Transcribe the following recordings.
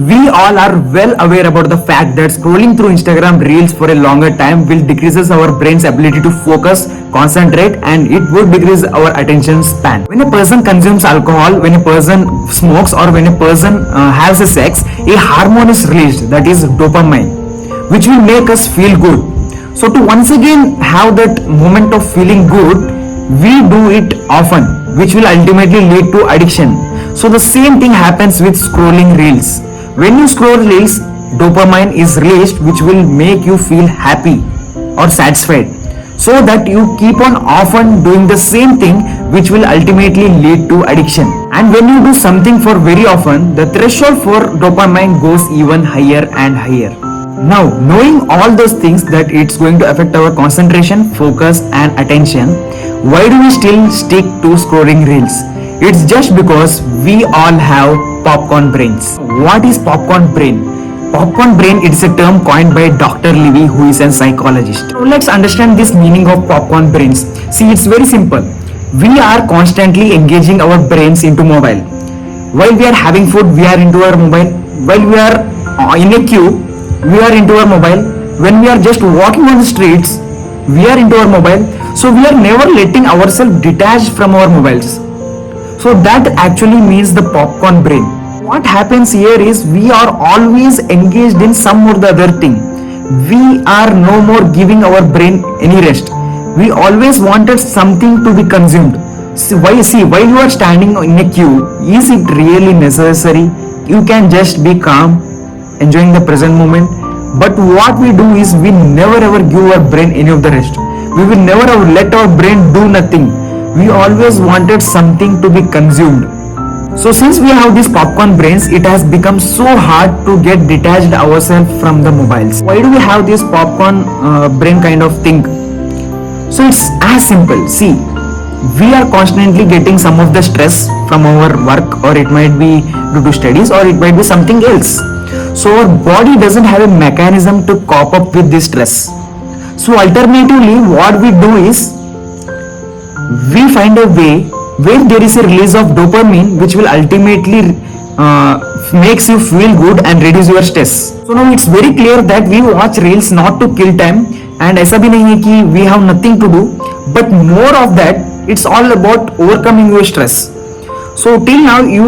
We all are well aware about the fact that scrolling through Instagram reels for a longer time will decreases our brain's ability to focus, concentrate, and it would decrease our attention span. When a person consumes alcohol, when a person smokes, or when a person has a sex, a hormone is released, that is dopamine, which will make us feel good. So to once again have that moment of feeling good, we do it often, which will ultimately lead to addiction. So the same thing happens with scrolling reels. When you scroll reels, dopamine is released, which will make you feel happy or satisfied, so that you keep on often doing the same thing, which will ultimately lead to addiction. And when you do something for very often, the threshold for dopamine goes even higher and higher. Now, knowing all those things that it's going to affect our concentration, focus, and attention, why do we still stick to scrolling reels? It's just because we all have popcorn brains. What is popcorn brain? Popcorn brain is a term coined by Dr. Levy, who is a psychologist. So let's understand this meaning of popcorn brains. See, it's very simple. We are constantly engaging our brains into mobile. While we are having food, we are into our mobile. While we are in a queue, we are into our mobile. When we are just walking on the streets, we are into our mobile. So we are never letting ourselves detach from our mobiles. So that actually means the popcorn brain. What happens here is we are always engaged in some or the other thing. We are no more giving our brain any rest. We always wanted something to be consumed. While you are standing in a queue, is it really necessary? You can just be calm, enjoying the present moment. But what we do is we never ever give our brain any of the rest. We will never ever let our brain do nothing. We always wanted something to be consumed. So since we have these popcorn brains, it has become so hard to get detached ourselves from the mobiles. Why do we have this popcorn brain kind of thing? So it's as simple. See, we are constantly getting some of the stress from our work, or it might be due to studies, or it might be something else. So our body doesn't have a mechanism to cope up with this stress. So alternatively, what we do is we find a way where there is a release of dopamine, which will ultimately makes you feel good and reduce your stress. So now it's very clear that we watch reels not to kill time, and ऐसा भी नहीं है कि we have nothing to do, but more of that, it's all about overcoming your stress. So till now you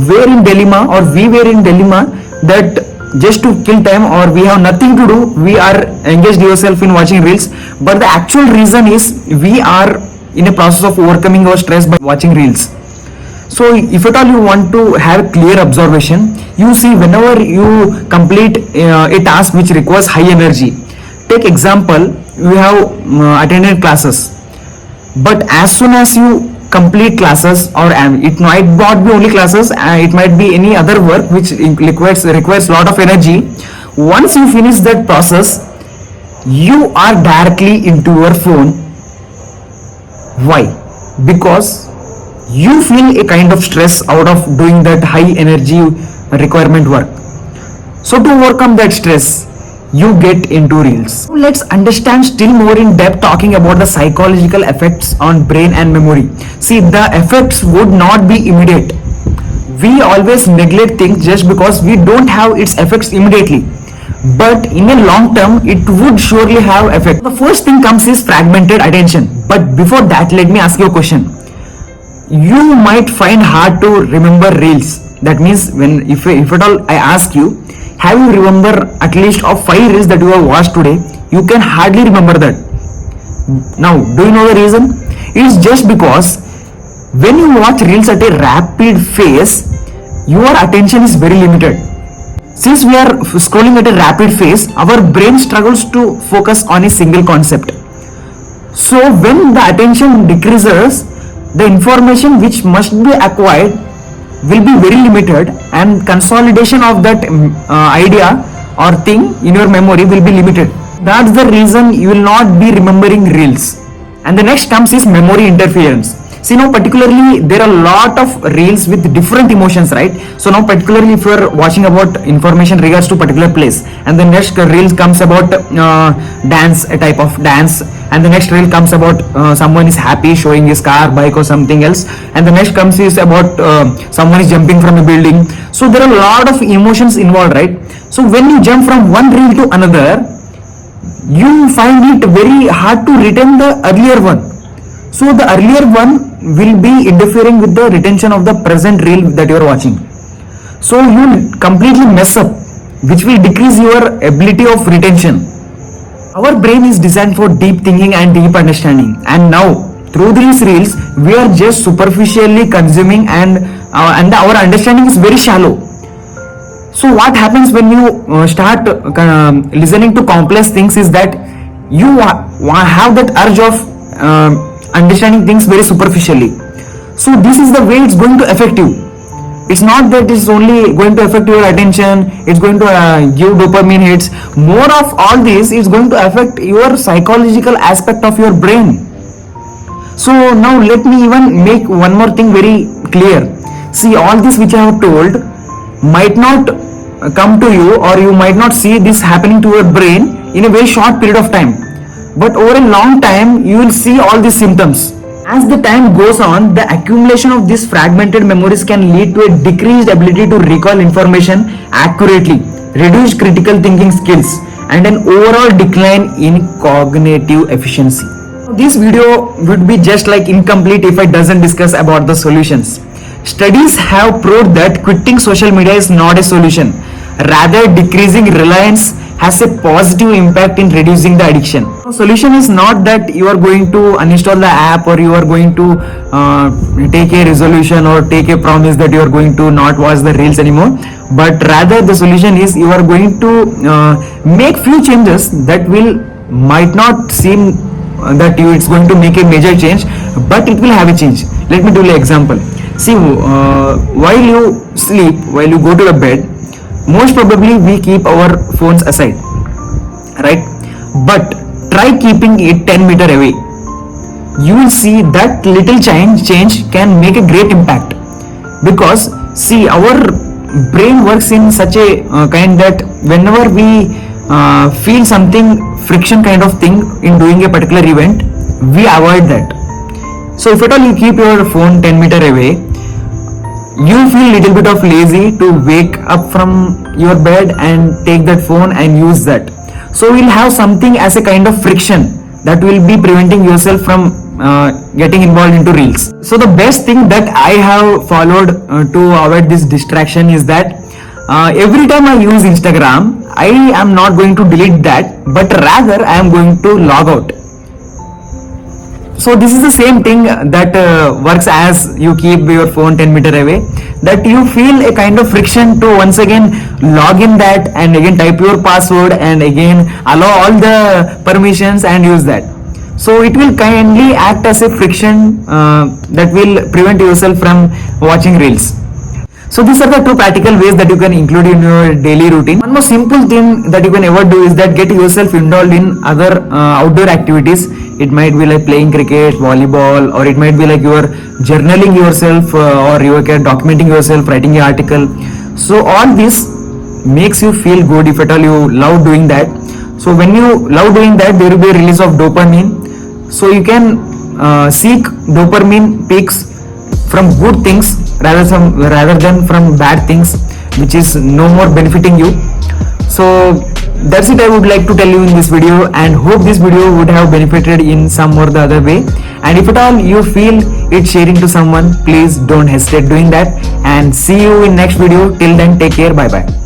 were in dilemma, or we were in dilemma, that just to kill time, or we have nothing to do, we are engaged yourself in watching reels. But the actual reason is we are in a process of overcoming our stress by watching reels. So if at all you want to have clear observation, you see, whenever you complete a task which requires high energy, take example, you have attended classes, but as soon as you complete classes, or it might not be only classes, it might be any other work which requires a lot of energy. Once you finish that process, you are directly into your phone. Why? Because you feel a kind of stress out of doing that high energy requirement work. So to overcome that stress, you get into reels. Let's understand still more in depth, talking about the psychological effects on brain and memory. See, the effects would not be immediate. We always neglect things just because we don't have its effects immediately. But in a long term, it would surely have effect. The first thing comes is fragmented attention. But before that, let me ask you a question. You might find hard to remember reels. That means when if at all I ask you, have you remember at least of 5 reels that you have watched today? You can hardly remember that. Now, do you know the reason? It is just because when you watch reels at a rapid pace, your attention is very limited. Since we are scrolling at a rapid pace, our brain struggles to focus on a single concept. So when the attention decreases, the information which must be acquired will be very limited, and consolidation of that idea or thing in your memory will be limited. That's the reason you will not be remembering reels. And the next comes is memory interference. See now, particularly there are a lot of reels with different emotions, right? So now, particularly if you are watching about information regards to particular place, and the next reel comes about dance, a type of dance, and the next reel comes about someone is happy showing his car, bike, or something else, and the next comes is about someone is jumping from a building. So there are a lot of emotions involved, right? So when you jump from one reel to another, you find it very hard to retain the earlier one. So the earlier one will be interfering with the retention of the present reel that you are watching. So you completely mess up, which will decrease your ability of retention. Our brain is designed for deep thinking and deep understanding, and now through these reels we are just superficially consuming, and our understanding is very shallow. So what happens when you start listening to complex things is that you have that urge of understanding things very superficially. So this is the way it's going to affect you. It's not that it's only going to affect your attention, it's going to give dopamine hits. More of all this is going to affect your psychological aspect of your brain. So now let me even make one more thing very clear. See, all this which I have told might not come to you, or you might not see this happening to your brain in a very short period of time, but over a long time you will see all these symptoms. As the time goes on, the accumulation of these fragmented memories can lead to a decreased ability to recall information accurately, reduced critical thinking skills, and an overall decline in cognitive efficiency. This video would be just like incomplete if I doesn't discuss about the solutions. Studies have proved that quitting social media is not a solution. Rather, decreasing reliance has a positive impact in reducing the addiction. The solution is not that you are going to uninstall the app, or you are going to take a resolution or take a promise that you are going to not watch the reels anymore, but rather the solution is you are going to make few changes that will might not seem that it's going to make a major change, but it will have a change. Let me do an example. See, while you sleep, while you go to the bed, most probably we keep our phones aside, right? But try keeping it 10 meter away. You will see that little change can make a great impact, because see, our brain works in such a kind that whenever we feel something friction kind of thing in doing a particular event, we avoid that. So if at all you keep your phone 10 meter away, you feel little bit of lazy to wake up from your bed and take that phone and use that. So we'll have something as a kind of friction that will be preventing yourself from getting involved into reels. So the best thing that I have followed to avoid this distraction is that every time I use Instagram, I am not going to delete that, but rather I am going to log out. So this is the same thing that works as you keep your phone 10 meter away, that you feel a kind of friction to once again log in that and again type your password and again allow all the permissions and use that. So it will kindly act as a friction that will prevent yourself from watching reels. So these are the two practical ways that you can include in your daily routine. One more simple thing that you can ever do is that get yourself involved in other outdoor activities. It might be like playing cricket, volleyball, or it might be like you are journaling yourself, or you are documenting yourself, writing an article. So all this makes you feel good if at all you love doing that. So when you love doing that, there will be a release of dopamine. So you can seek dopamine peaks from good things rather than from bad things, which is no more benefiting you. So that's it I would like to tell you in this video, and hope this video would have benefited in some or the other way. And if at all you feel it sharing to someone, please don't hesitate doing that, and see you in next video. Till then, take care. Bye bye.